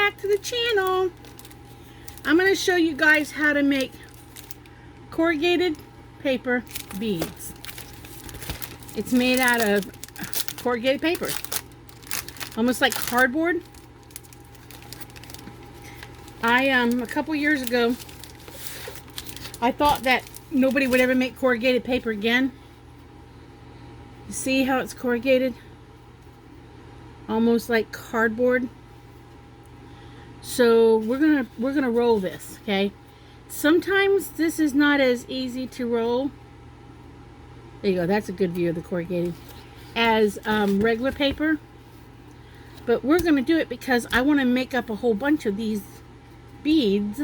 back to the channel. I'm going to show you guys how to make corrugated paper beads. It's made out of corrugated paper, almost like cardboard. A couple years ago, I thought that nobody would ever make corrugated paper again. You see how it's corrugated? Almost like cardboard. So we're gonna roll this, okay? Sometimes this is not as easy to roll. There you go. That's a good view of the corrugated as regular paper. But we're gonna do it because I want to make up a whole bunch of these beads,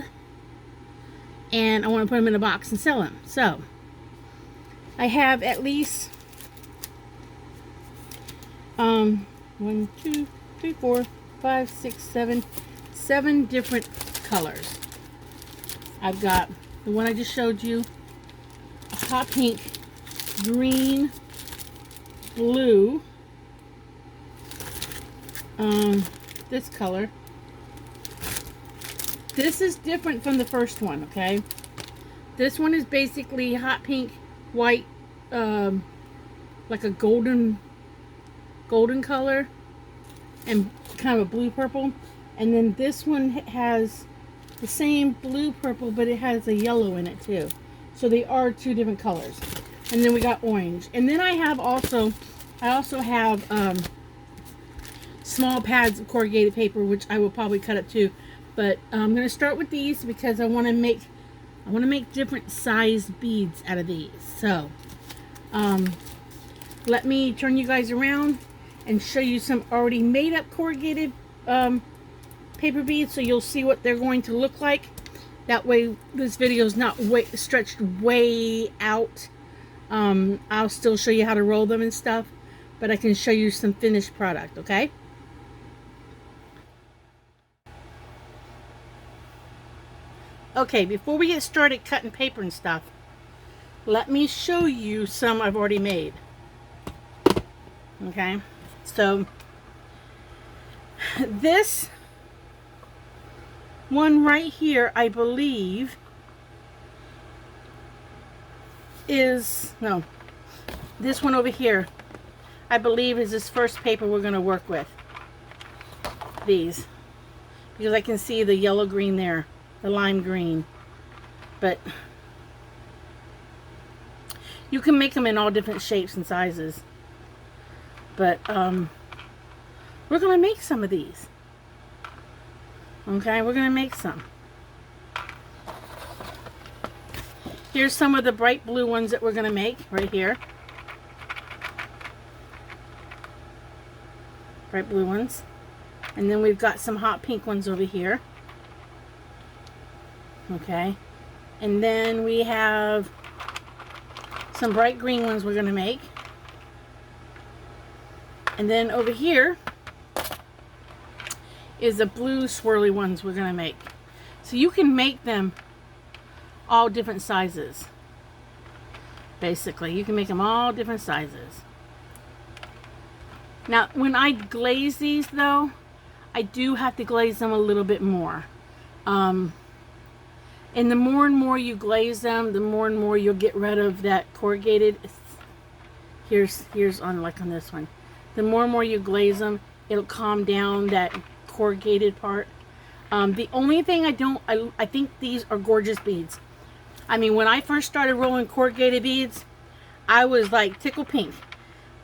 and I want to put them in a box and sell them. So I have at least 1, 2, 3, 4, 5, 6, 7 different colors. I've got the one I just showed you, a hot pink, green, blue, this color. This is different from the first one, okay? This one is basically hot pink, white, like a golden color, and kind of a blue purple. And then this one has the same blue purple, but it has a yellow in it too. So they are two different colors. And then we got orange. And then I also have small pads of corrugated paper, which I will probably cut up too. But I'm going to start with these because I want to make different size beads out of these. So let me turn you guys around and show you some already made up corrugated paper beads, so you'll see what they're going to look like. That way this video is not stretched way out. I'll still show you how to roll them and stuff, but I can show you some finished product, okay? Okay, before we get started cutting paper and stuff, let me show you some I've already made. Okay, so this one right here, I believe, this one over here, I believe is this first paper we're going to work with. These, because I can see the yellow green there, the lime green. But you can make them in all different shapes and sizes. But we're going to make some of these. Okay, we're going to make some. Here's some of the bright blue ones that we're going to make right here. Bright blue ones. And then we've got some hot pink ones over here. Okay. And then we have some bright green ones we're going to make. And then over here is the blue swirly ones we're going to make. So you can make them all different sizes. Basically, you can make them all different sizes. Now, when I glaze these though, I do have to glaze them a little bit more. And the more and more you glaze them, the more and more you'll get rid of that corrugated. Here's on this one. The more and more you glaze them, it'll calm down that corrugated part. The only thing I think these are gorgeous beads. I mean, when I first started rolling corrugated beads, I was like tickle pink.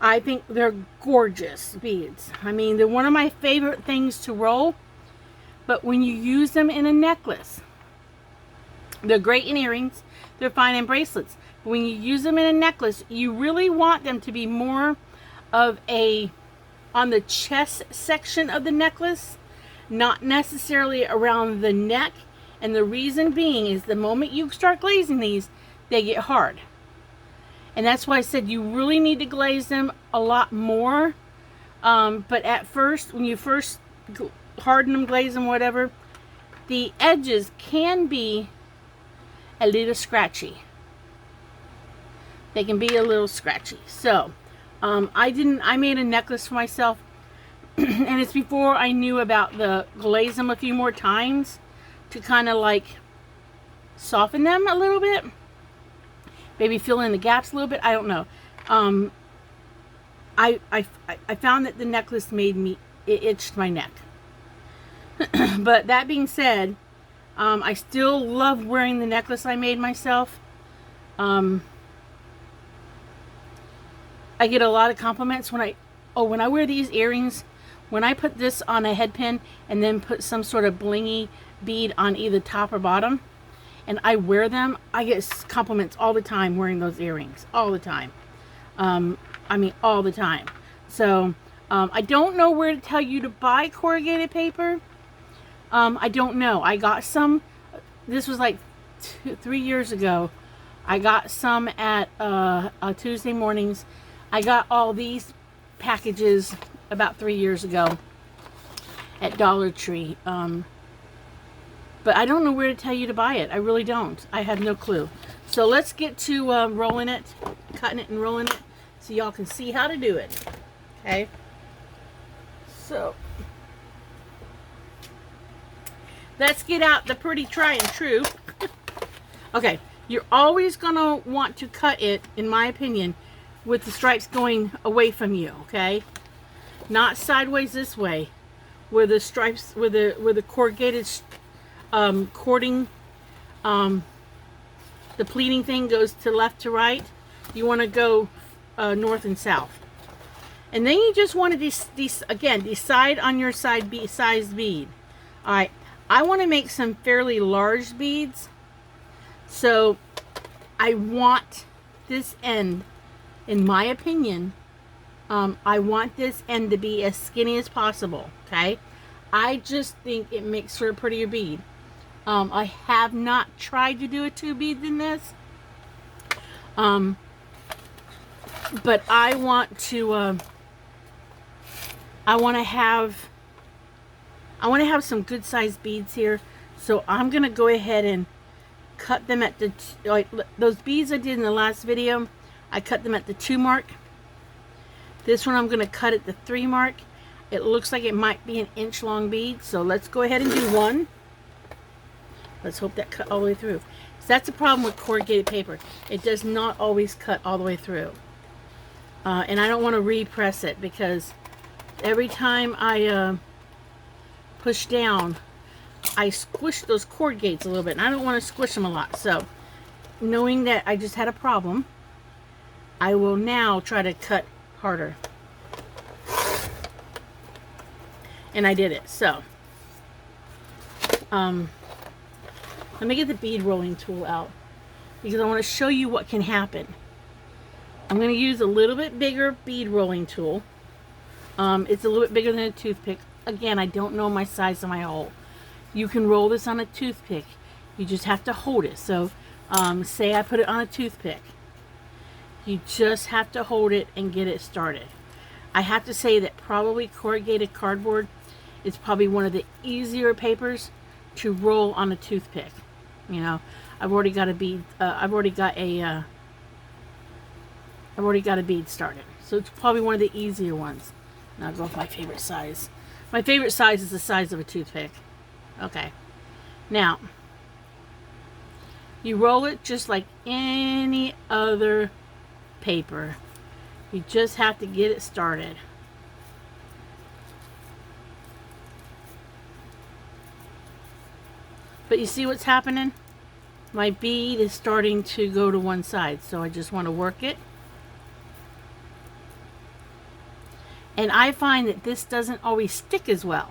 I think they're gorgeous beads. I mean, they're one of my favorite things to roll. But when you use them in a necklace, they're great in earrings. They're fine in bracelets. But when you use them in a necklace, you really want them to be more of on the chest section of the necklace, not necessarily around the neck. And the reason being is the moment you start glazing these, they get hard. And that's why I said you really need to glaze them a lot more. But at first, when you first harden them, glaze them, whatever, the edges can be a little scratchy. They can be a little scratchy. So I made a necklace for myself And it's before I knew about the glaze them a few more times to kind of like soften them a little bit. Maybe fill in the gaps a little bit. I don't know. I found that the necklace made me, it itched my neck. But that being said, I still love wearing the necklace I made myself. I get a lot of compliments when I wear these earrings. When I put this on a head pin and then put some sort of blingy bead on either top or bottom, and I wear them, I get compliments all the time wearing those earrings. All the time. I mean, all the time. So, I don't know where to tell you to buy corrugated paper. I don't know. I got some, this was like 3 years ago. I got some at Tuesday mornings. I got all these packages about 3 years ago at Dollar Tree. But I don't know where to tell you to buy it. I really don't. I have no clue. So let's get to rolling it, cutting it and rolling it so y'all can see how to do it. Okay? So let's get out the pretty try and true. Okay, you're always gonna want to cut it, in my opinion, with the stripes going away from you, okay? Not sideways this way, where the stripes, where the corrugated cording, the pleating thing goes to left to right. You want to go north and south. And then you just want to again decide on your size bead. All right, I want to make some fairly large beads, so I want this end, in my opinion, I want this end to be as skinny as possible. Okay, I just think it makes for a prettier bead. I have not tried to do a 2 beads in this, but I want to. I want to have some good sized beads here, so I'm gonna go ahead and cut them at the like those beads I did in the last video. I cut them at the 2 mark. This one I'm gonna cut at the 3 mark. It looks like it might be an inch long bead, so let's go ahead and do one. Let's hope that cut all the way through. So that's the problem with corrugated paper. It does not always cut all the way through. And I don't want to repress it, because every time I push down, I squish those cord gates a little bit, and I don't want to squish them a lot. So, knowing that I just had a problem, I will now try to cut harder. And I did it. So, let me get the bead rolling tool out, because I want to show you what can happen. I'm going to use a little bit bigger bead rolling tool. It's a little bit bigger than a toothpick. Again, I don't know my size of my hole. You can roll this on a toothpick. You just have to hold it. So, say I put it on a toothpick. You just have to hold it and get it started. I have to say that probably corrugated cardboard is probably one of the easier papers to roll on a toothpick. You know, I've already got a bead. I've already got a bead started, so it's probably one of the easier ones. Now I'll go with my favorite size. My favorite size is the size of a toothpick. Okay, now you roll it just like any other paper. You just have to get it started. But you see what's happening? My bead is starting to go to one side, so I just want to work it. And I find that this doesn't always stick as well,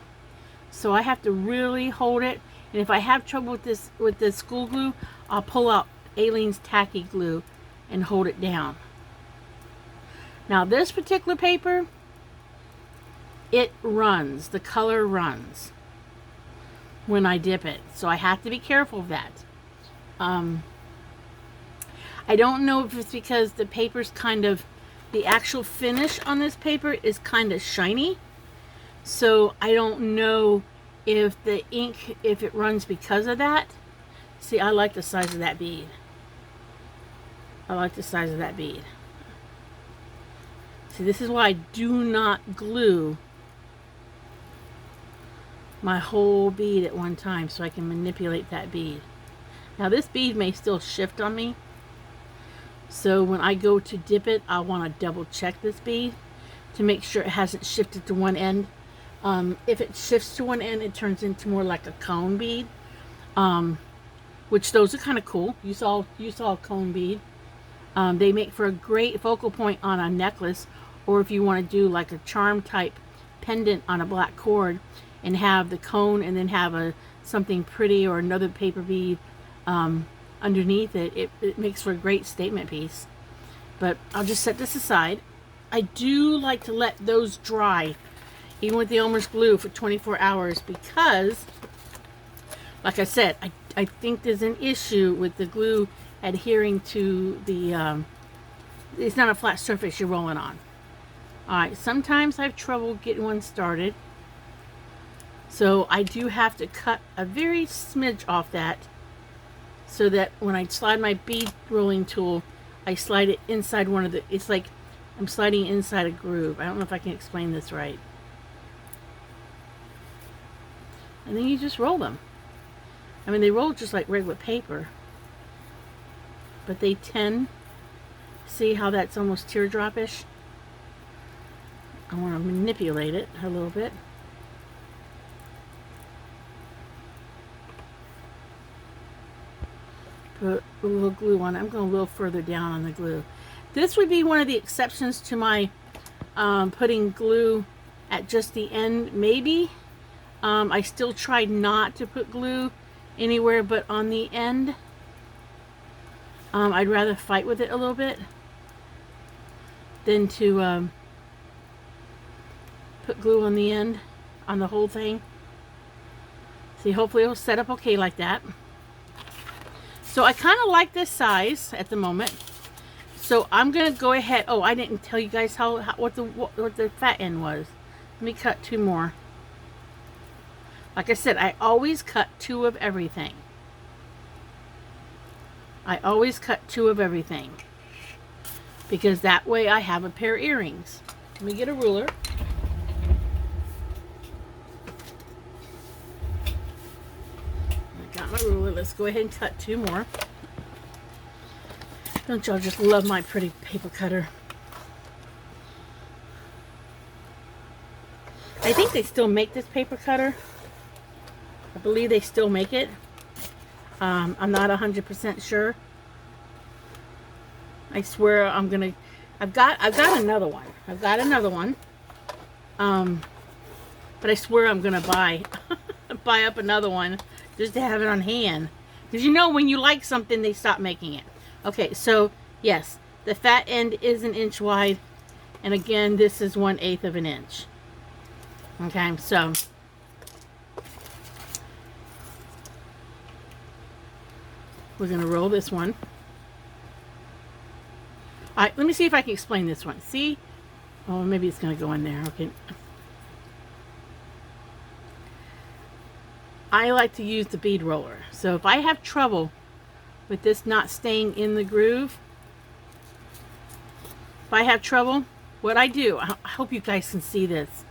so I have to really hold it. And if I have trouble with this school glue, I'll pull out Aleene's tacky glue and hold it down. Now this particular paper, it runs, the color runs when I dip it, so I have to be careful of that. I don't know if it's because the paper's kind of, the actual finish on this paper is kind of shiny, so I don't know if the ink, if it runs because of that. See, I like the size of that bead. I like the size of that bead. See, this is why I do not glue my whole bead at one time so I can manipulate that bead. Now this bead may still shift on me, so when I go to dip it, I want to double check this bead to make sure it hasn't shifted to one end. If it shifts to one end, it turns into more like a cone bead, which those are kind of cool. You saw a cone bead. They make for a great focal point on a necklace, or if you want to do like a charm type pendant on a black cord and have the cone and then have something pretty or another paper bead underneath it. It makes for a great statement piece. But I'll just set this aside. I do like to let those dry, even with the Elmer's glue, for 24 hours because, like I said, I think there's an issue with the glue adhering to the, it's not a flat surface you're rolling on. Alright, sometimes I have trouble getting one started. So I do have to cut a very smidge off that so that when I slide my bead rolling tool, I slide it inside one of the, it's like I'm sliding inside a groove. I don't know if I can explain this right. And then you just roll them. I mean, they roll just like regular paper, but they tend, see how that's almost teardrop-ish? I want to manipulate it a little bit. Put a little glue on it. I'm going a little further down on the glue. This would be one of the exceptions to my putting glue at just the end, maybe. I still tried not to put glue anywhere but on the end. I'd rather fight with it a little bit than to put glue on the end, on the whole thing. See, hopefully it'll set up okay like that. So I kind of like this size at the moment. So I'm gonna go ahead. Oh, I didn't tell you guys what the fat end was. Let me cut two more. Like I said, I always cut two of everything. I always cut two of everything because that way I have a pair of earrings. Let me get a ruler. I got my ruler. Let's go ahead and cut two more. Don't y'all just love my pretty paper cutter? I think they still make this paper cutter. I believe they still make it. I'm not 100% sure. I swear I'm gonna. I've got another one. I've got another one. But I swear I'm gonna buy up another one just to have it on hand. Because you know when you like something, they stop making it. Okay, so yes, the fat end is 1 inch wide, and again, this is 1/8 of an inch. Okay, so we're gonna roll this one. All right, let me see if I can explain this one. See? Oh, maybe it's gonna go in there. Okay. I like to use the bead roller. So if I have trouble with this not staying in the groove, if I have trouble, what I do, I hope you guys can see this.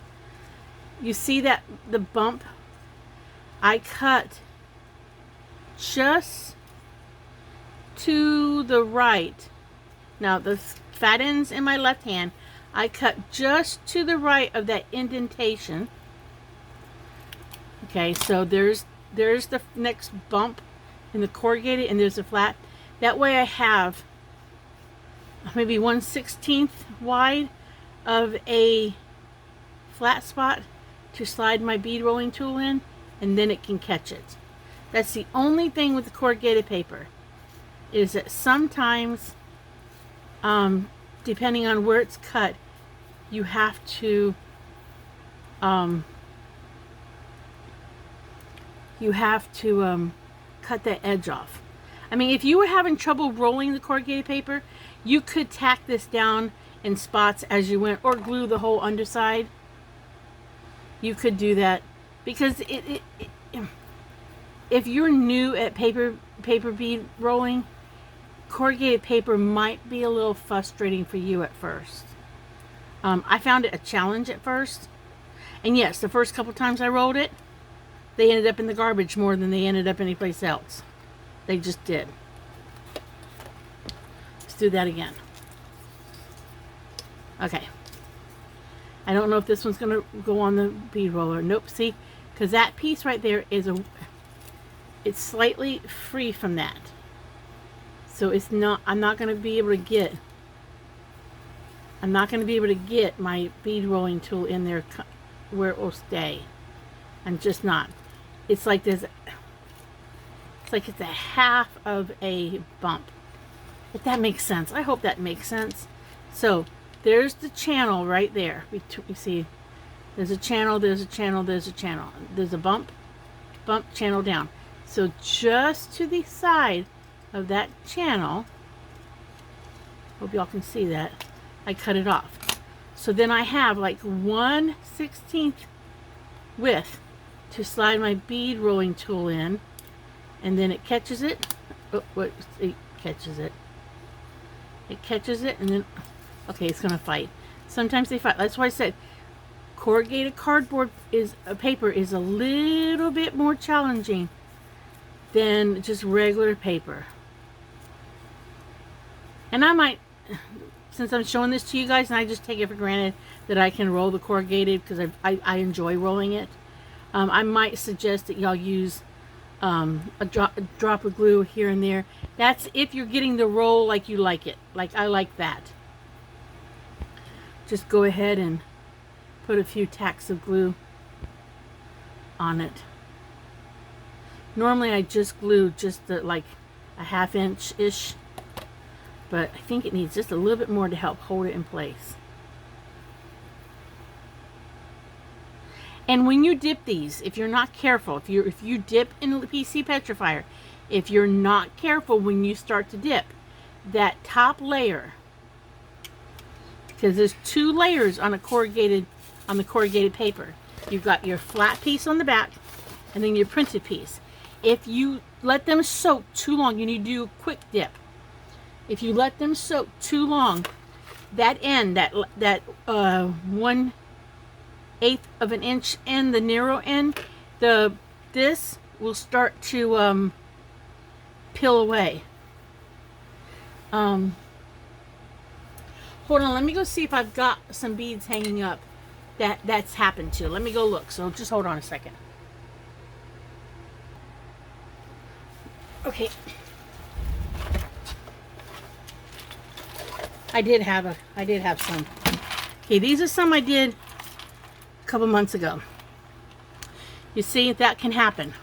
You see that the bump? I cut just to the right. Now the fat end's in my left hand. I cut just to the right of that indentation. Okay, so there's the next bump in the corrugated, and there's a flat. That way I have maybe 1/16 wide of a flat spot to slide my bead rolling tool in, and then it can catch it. That's the only thing with the corrugated paper, is that sometimes depending on where it's cut, you have to cut that edge off. I mean, if you were having trouble rolling the corrugated paper, you could tack this down in spots as you went, or glue the whole underside. You could do that, because if you're new at paper bead rolling, corrugated paper might be a little frustrating for you at first. I found it a challenge at first, and yes, the first couple times I rolled it, they ended up in the garbage more than they ended up anyplace else. They just did. Let's do that again. Okay. I don't know if this one's going to go on the bead roller. Nope, see? Because that piece right there is it's slightly free from that. So it's not, I'm not going to be able to get my bead rolling tool in there where it will stay. I'm just not. It's like it's a half of a bump. If that makes sense. I hope that makes sense. So there's the channel right there. You see, there's a channel, there's a channel, there's a channel. There's a bump, channel down. So just to the side of that channel, hope y'all can see that, I cut it off. So then I have like 1/16 width to slide my bead rolling tool in, and then it catches it. Oh, what? It catches it. It catches it, and then, okay, it's gonna fight. Sometimes they fight. That's why I said corrugated cardboard paper is a little bit more challenging than just regular paper. And I might, since I'm showing this to you guys, and I just take it for granted that I can roll the corrugated because I enjoy rolling it, I might suggest that y'all use a drop of glue here and there. That's if you're getting the roll like you like it. Like I like that. Just go ahead and put a few tacks of glue on it. Normally I just glue just like a 1/2 inch-ish, but I think it needs just a little bit more to help hold it in place. And when you dip these, if you're not careful, if you dip in the PC petrifier, if you're not careful when you start to dip, that top layer, because there's 2 layers on the corrugated paper. You've got your flat piece on the back, and then your printed piece. If you let them soak too long, you need to do a quick dip. If you let them soak too long, that end, that 1/8 of an inch end, the narrow end, this will start to peel away. Hold on, let me go see if I've got some beads hanging up that's happened to. Let me go look. So just hold on a second. Okay. I did have some. Okay, these are some I did a couple months ago. You see, that can happen.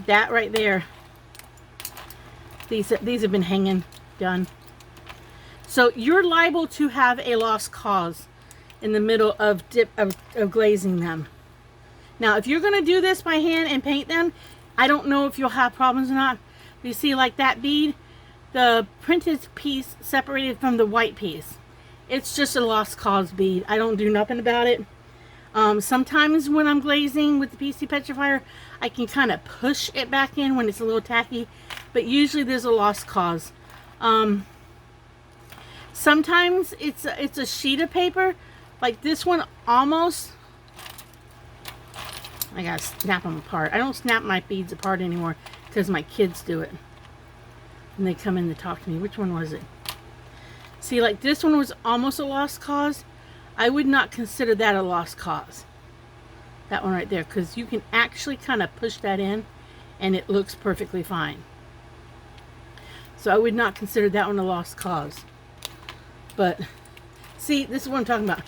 That right there. These have been hanging done. So you're liable to have a lost cause in the middle of glazing them. Now, if you're going to do this by hand and paint them, I don't know if you'll have problems or not. You see, like that bead, the printed piece separated from the white piece. It's just a lost cause bead. I don't do nothing about it. Sometimes when I'm glazing with the PC petrifier, I can kind of push it back in when it's a little tacky, but usually there's a lost cause. Sometimes it's a sheet of paper, like this one almost. I gotta snap them apart. I don't snap my beads apart anymore because my kids do it. And they come in to talk to me. Which one was it? See, like this one was almost a lost cause. I would not consider that a lost cause. That one right there, because you can actually kind of push that in and it looks perfectly fine. So I would not consider that one a lost cause. But see, this is what I'm talking about.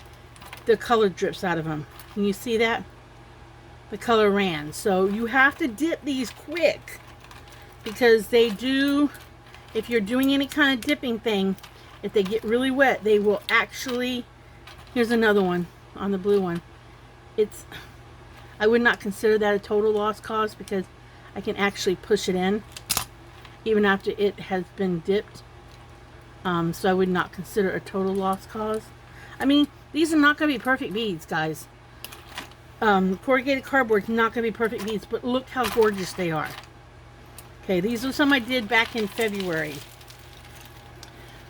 The color drips out of them. Can you see that? The color ran. So you have to dip these quick, because they do, if you're doing any kind of dipping thing, if they get really wet, they will actually, here's another one on the blue one. I would not consider that a total lost cause, because I can actually push it in even after it has been dipped. So I would not consider a total lost cause. I mean, these are not going to be perfect beads, guys. Corrugated cardboard is not going to be perfect beads, but look how gorgeous they are. Okay, these are some I did back in February.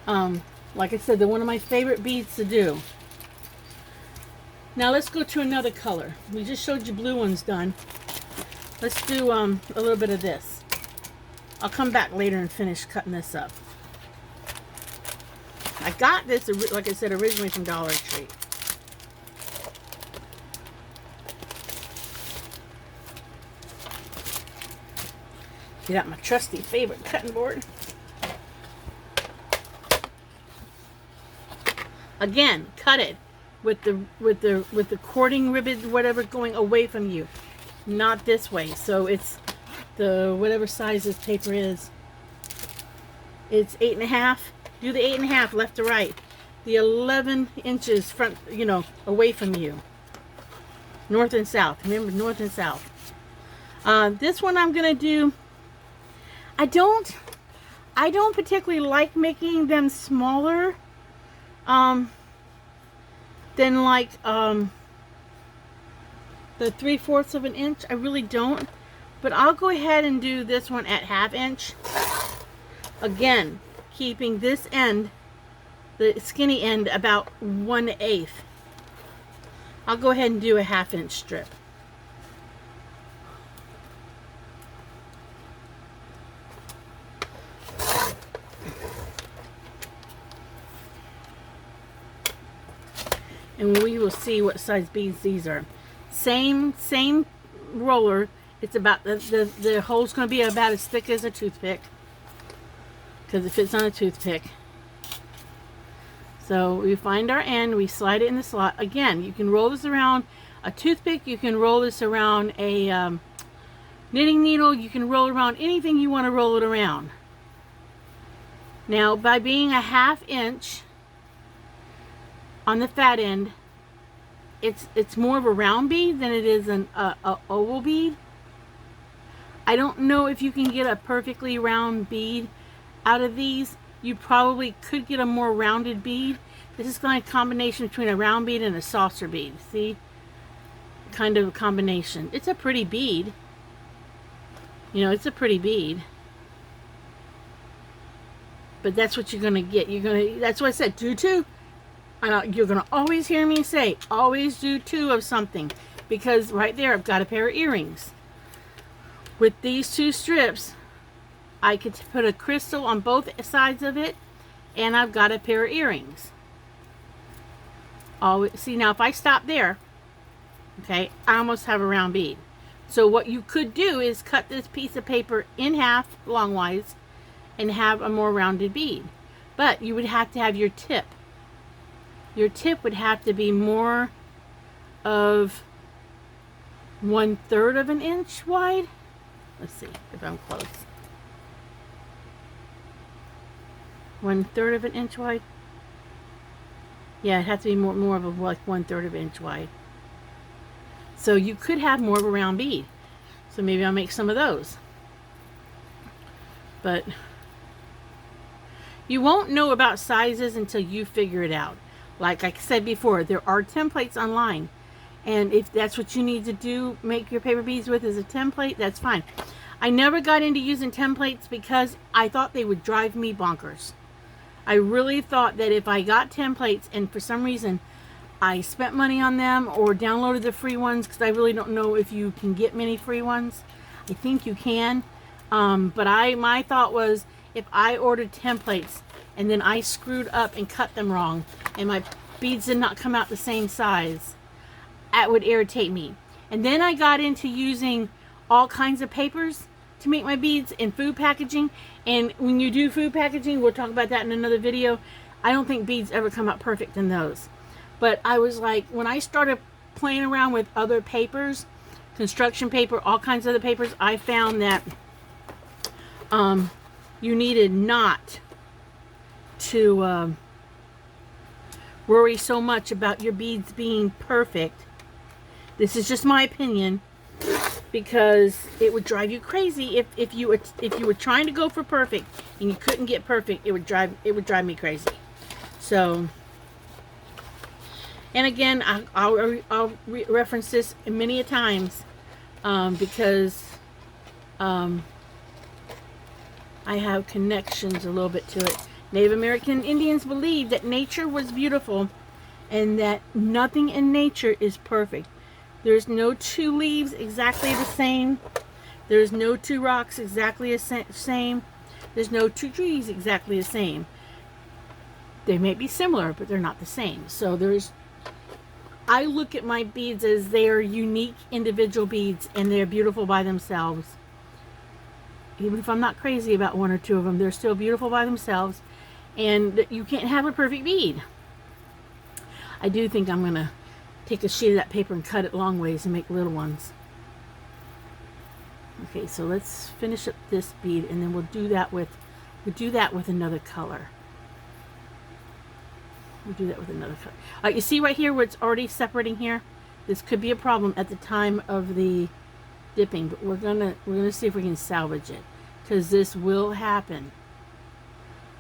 Like I said, they're one of my favorite beads to do. Now let's go to another color. We just showed you blue ones done. Let's do a little bit of this. I'll come back later and finish cutting this up. I got this, like I said, originally from Dollar Tree. Get out my trusty favorite cutting board. Again, cut it with the cording ribbon, whatever, going away from you, not this way. So it's the whatever size this paper is. It's 8.5. Do the 8.5 left to right. The 11 inches front, you know, away from you. North and south. Remember, north and south. This one I'm gonna do. I don't particularly like making them smaller. Than like the 3/4 of an inch. I really don't, but I'll go ahead and do this one at 1/2 inch. Again, keeping this end, the skinny end, about 1/8. I'll go ahead and do a 1/2 inch strip. And we will see what size beads these are. Same roller. It's about the hole's going to be about as thick as a toothpick, because it fits on a toothpick. So we find our end, we slide it in the slot. Again, you can roll this around a toothpick. You can roll this around a knitting needle. You can roll around anything you want to roll it around. Now, by being a 1/2 inch on the fat end, it's more of a round bead than it is an oval bead. I don't know if you can get a perfectly round bead out of these. You probably could get a more rounded bead. This is kind of a combination between a round bead and a saucer bead. See? Kind of a combination. It's a pretty bead. You know, it's a pretty bead. But that's what you're going to get. That's what I said, do 2. You're going to always hear me say, always do 2 of something. Because right there, I've got a pair of earrings. With these 2 strips, I could put a crystal on both sides of it, and I've got a pair of earrings. See, now if I stop there, okay, I almost have a round bead. So what you could do is cut this piece of paper in half longwise and have a more rounded bead. But you would have to have your tip. Your tip would have to be more of 1/3 of an inch wide. Let's see if I'm close. 1/3 of an inch wide. Yeah, it has to be more of a, like 1/3 of an inch wide. So you could have more of a round bead. So maybe I'll make some of those. But you won't know about sizes until you figure it out. Like I said before, there are templates online. And if that's what you need to do, make your paper beads with as a template, that's fine. I never got into using templates because I thought they would drive me bonkers. I really thought that if I got templates and for some reason I spent money on them or downloaded the free ones, because I really don't know if you can get many free ones. I think you can. But my thought was, if I ordered templates and then I screwed up and cut them wrong and my beads did not come out the same size, that would irritate me. And then I got into using all kinds of papers to make my beads in food packaging. And when you do food packaging, we'll talk about that in another video, I don't think beads ever come out perfect in those. But I was like, when I started playing around with other papers, construction paper, all kinds of other papers, I found that you needed not to worry so much about your beads being perfect. This is just my opinion, because it would drive you crazy if you were trying to go for perfect and you couldn't get perfect. It would drive me crazy. So, and again, I'll reference this many a times because I have connections a little bit to it. Native American Indians believed that nature was beautiful and that nothing in nature is perfect. There's no two leaves exactly the same. There's no two rocks exactly the same. There's no two trees exactly the same. They may be similar, but they're not the same. So I look at my beads as they are unique individual beads, and they're beautiful by themselves. Even if I'm not crazy about one or two of them, they're still beautiful by themselves, and you can't have a perfect bead. I do think I'm going to take a sheet of that paper and cut it long ways and make little ones. Okay, so let's finish up this bead, and then we'll do that with another color. We'll do that with another color. All right, you see right here where it's already separating here? This could be a problem at the time of the dipping, but we're gonna see if we can salvage it, because this will happen.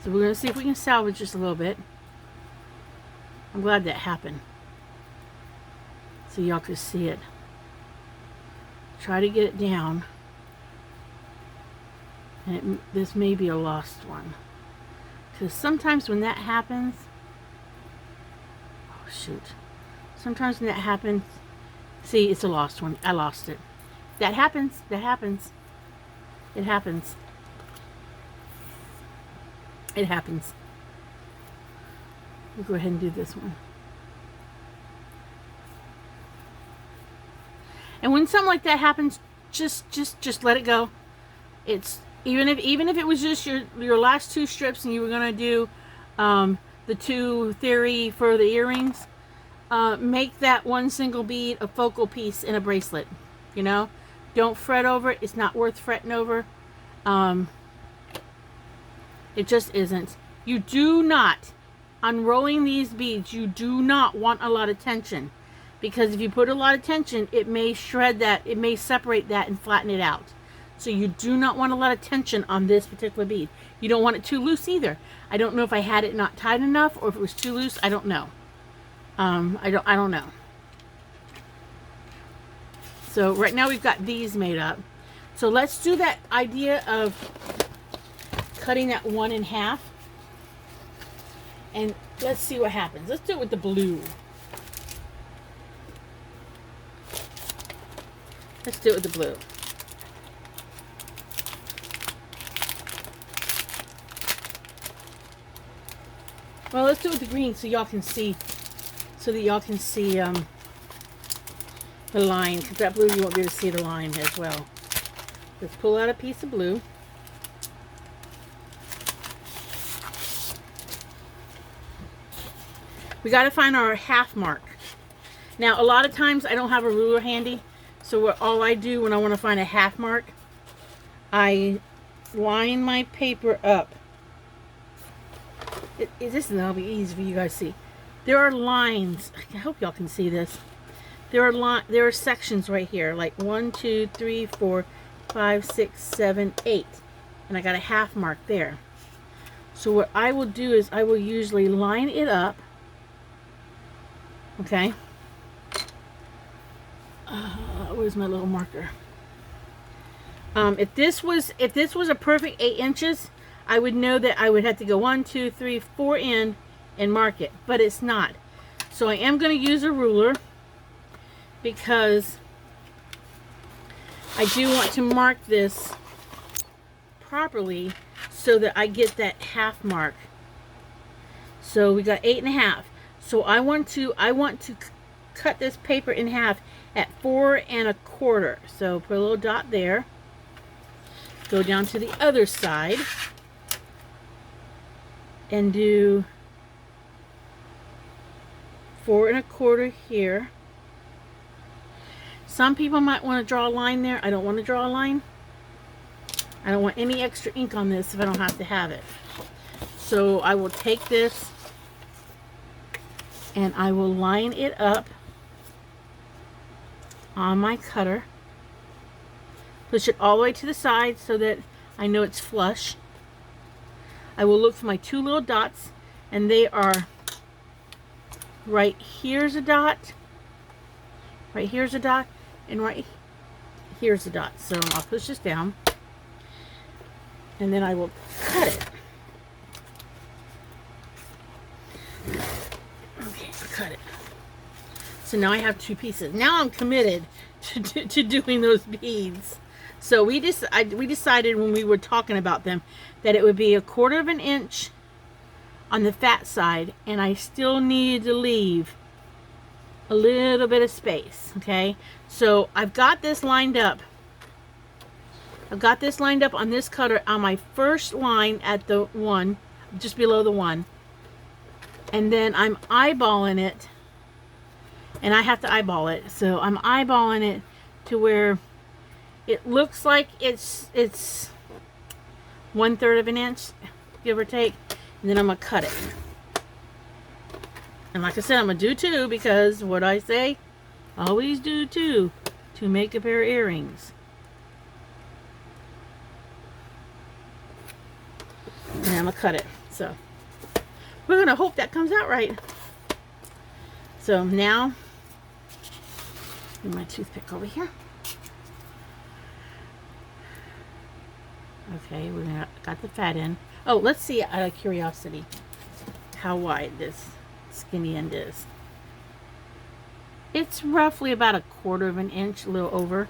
So we're gonna see if we can salvage just a little bit. I'm glad that happened, so y'all could see it. Try to get it down, and this may be a lost one, because sometimes when that happens, oh shoot, sometimes when that happens, see, it's a lost one. I lost it. That happens. That happens. It happens. It happens. We'll go ahead and do this one. And when something like that happens, just let it go. It's even if it was just your last two strips and you were gonna do the two theory for the earrings, make that one single bead a focal piece in a bracelet. You know, don't fret over it. It's not worth fretting over. It just isn't. You do not, unrolling these beads, you do not want a lot of tension, because if you put a lot of tension, it may shred that, it may separate that and flatten it out. So you do not want a lot of tension on this particular bead. You don't want it too loose either. I don't know if I had it not tight enough or if it was too loose. I don't know. I don't know. So right now we've got these made up. So let's do that idea of cutting that one in half. And let's see what happens. Let's do it with the blue. Let's do it with the blue. Well, let's do it with the green so y'all can see, the line, because that blue you won't be able to see the line as well. Let's pull out a piece of blue. We got to find our half mark. Now, a lot of times I don't have a ruler handy, so all I do when I want to find a half mark, I line my paper up. This will be easy for you guys to see. There are lines. I hope y'all can see this. There are sections right here, like 1, 2, 3, 4, 5, 6, 7, 8, and I got a half mark there. So what I will do is I will usually line it up. Okay. Where's my little marker? If this was a perfect 8 inches, I would know that I would have to go 1, 2, 3, 4 in and mark it, but it's not. So I am going to use a ruler because I do want to mark this properly so that I get that half mark. So we got 8.5. So I want to cut this paper in half at 4 1/4. So put a little dot there. Go down to the other side and do 4 1/4 here. Some people might want to draw a line there. I don't want to draw a line. I don't want any extra ink on this if I don't have to have it. So I will take this and I will line it up on my cutter. Push it all the way to the side so that I know it's flush. I will look for my 2 little dots, and they are right here's a dot, right here's a dot, and right here's a dot. So I'll push this down, and then I will cut it. Okay, I'll cut it. So now I have 2 pieces. Now I'm committed to doing those beads. So we decided when we were talking about them that it would be 1/4 of an inch on the fat side, and I still needed to leave a little bit of space. Okay, so I've got this lined up. I've got this lined up on this cutter on my first line at the 1, just below the 1, and then I'm eyeballing it, and I have to eyeball it. So I'm eyeballing it to where it looks like it's 1/3 of an inch, give or take, and then I'm gonna cut it. And like I said, I'm gonna do 2 because what I say, always do 2 to make a pair of earrings. And I'm gonna cut it. So we're gonna hope that comes out right. So now, get my toothpick over here. Okay, got the fat end. Oh, let's see out of curiosity how wide this skinny end is. It's roughly about 1/4 of an inch, a little over.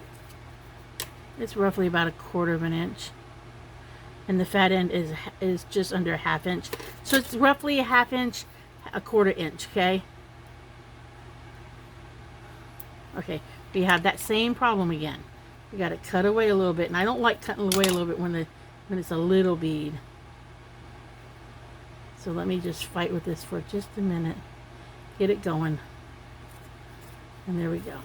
It's roughly about 1/4 of an inch. And the fat end is just under 1/2 inch. So it's roughly 1/2 inch, 1/4 inch, okay? Okay, we have that same problem again. We got to cut away a little bit, and I don't like cutting away a little bit when it's a little bead. So let me just fight with this for just a minute. Get it going. And there we go.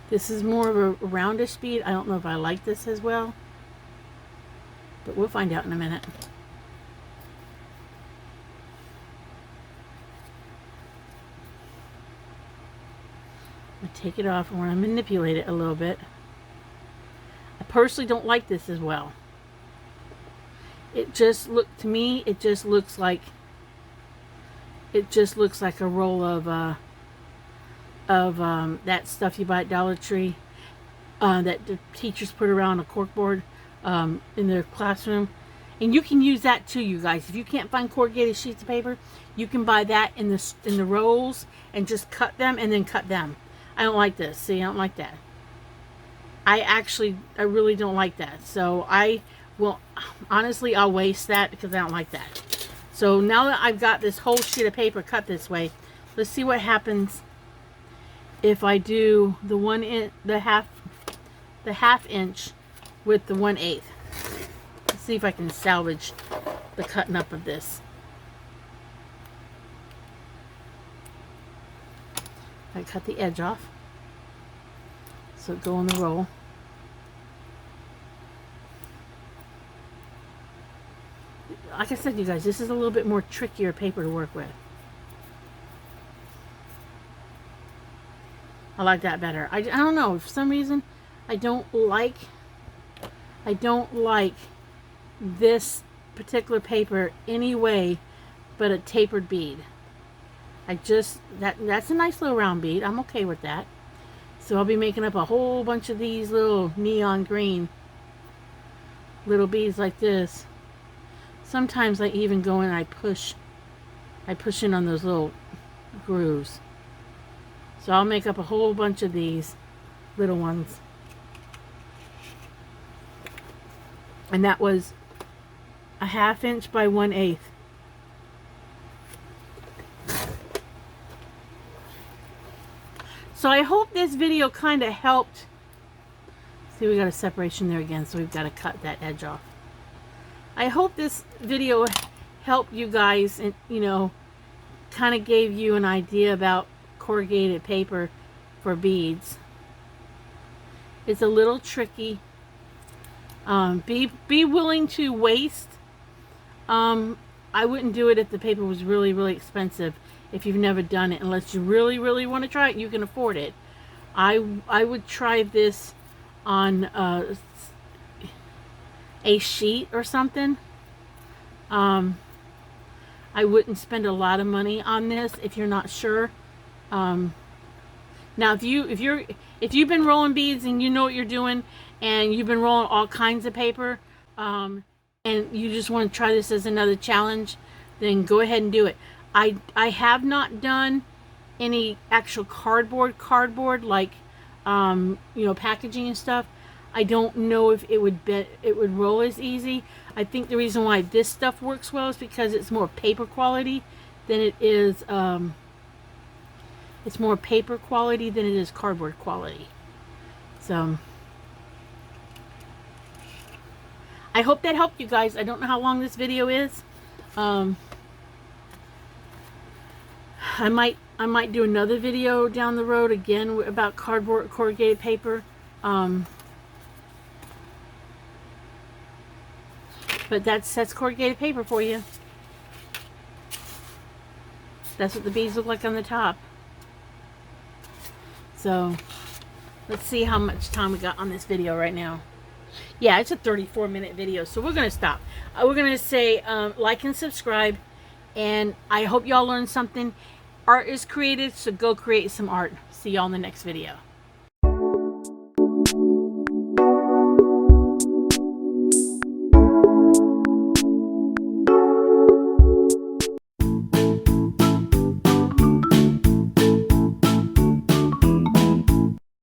This is more of a roundish bead. I don't know if I like this as well, but we'll find out in a minute. I'm going to take it off and we're going to manipulate it a little bit. I personally don't like this as well. It just to me, it just looks like a roll of that stuff you buy at Dollar Tree that the teachers put around a corkboard in their classroom. And you can use that too, you guys. If you can't find corrugated sheets of paper, you can buy that in the rolls and just cut them and then cut them. I don't like this. See, I don't like that. I really don't like that. So honestly, I'll waste that because I don't like that. So now that I've got this whole sheet of paper cut this way, let's see what happens if I do the half inch with the 1/8. Let's see if I can salvage the cutting up of this. I cut the edge off, so go on the roll. Like I said, you guys, this is a little bit more trickier paper to work with. I like that better. I don't know, for some reason I don't like this particular paper anyway but a tapered bead. That's a nice little round bead. I'm okay with that. So I'll be making up a whole bunch of these little neon green little beads like this. Sometimes I even go in and I push in on those little grooves. So I'll make up a whole bunch of these little ones. And that was a 1/2 inch by 1/8. So I hope this video kind of helped. See, we got a separation there again, so we've got to cut that edge off. I hope this video helped you guys and, kind of gave you an idea about corrugated paper for beads. It's a little tricky. Be willing to waste. I wouldn't do it if the paper was really, really expensive. If you've never done it, unless you really, really want to try it, you can afford it. I would try this on a sheet or something. I wouldn't spend a lot of money on this if you're not sure. Now, if you've been rolling beads and you know what you're doing, and you've been rolling all kinds of paper, and you just want to try this as another challenge, then go ahead and do it. I have not done any actual cardboard like packaging and stuff. I don't know if it would roll as easy. I think the reason why this stuff works well is because it's more paper quality than it is it's more paper quality than it is cardboard quality. So I hope that helped you guys. I don't know how long this video is. I might do another video down the road again about cardboard corrugated paper. But that's corrugated paper for you. That's what the beads look like on the top. So let's see how much time we got on this video right now. Yeah, it's a 34-minute video, so we're going to stop. We're going to say like and subscribe, and I hope y'all learned something. Art is created, so go create some art. See y'all in the next video.